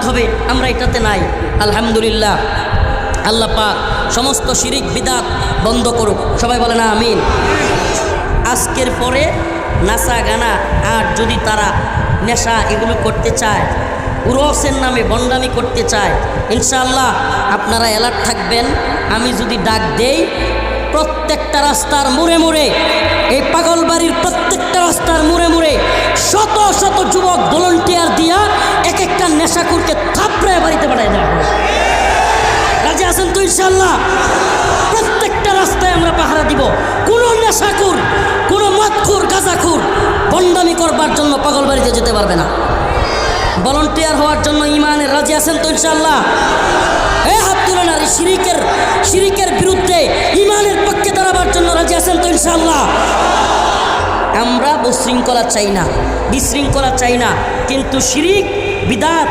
হবে, আমরা এটাতে নাই। আলহামদুলিল্লাহ, আল্লাহ পাক সমস্ত শিরিক বিদাত বন্ধ করুক। সবাই বলে না আমিন। আজকের পরে নাচা গানা আর যদি তারা নেশা এগুলো করতে চায়, উরসের নামে বন্ডামি করতে চায়, ইনশাআল্লাহ আপনারা অ্যালার্ট থাকবেন। আমি যদি ডাক দেই, প্রত্যেকটা রাস্তার মোড়ে মোড়ে, এই পাগলবাড়ির প্রত্যেকটা রাস্তার মোড়ে মোড়ে শত শত যুবক ভলান্টিয়ার দিয়া এক একটা নেশাখুরকে থাপড়ায় বাড়িতে পাঠায় দেওয়া হবে। রাজি আছেন তো ইনশাআল্লাহ? প্রত্যেকটা রাস্তায় আমরা পাহারা দিব। কোনো নেশাখুর, কোনো মদখুর, গাঁজাখুর বন্ডামি করবার জন্য পাগলবাড়িতে যেতে পারবে না। ভলান্টিয়ার হওয়ার জন্য ইমানের রাজি আছেন তো ইনশাআল্লাহ? হাত তুলেন। আর শিরিকের বিরুদ্ধে ইমানের পক্ষে দাঁড়াবার জন্য রাজি আছেন তো ইনশাআল্লাহ? আমরা বিশৃঙ্খলা চাই না, কিন্তু শিরিক বিদাত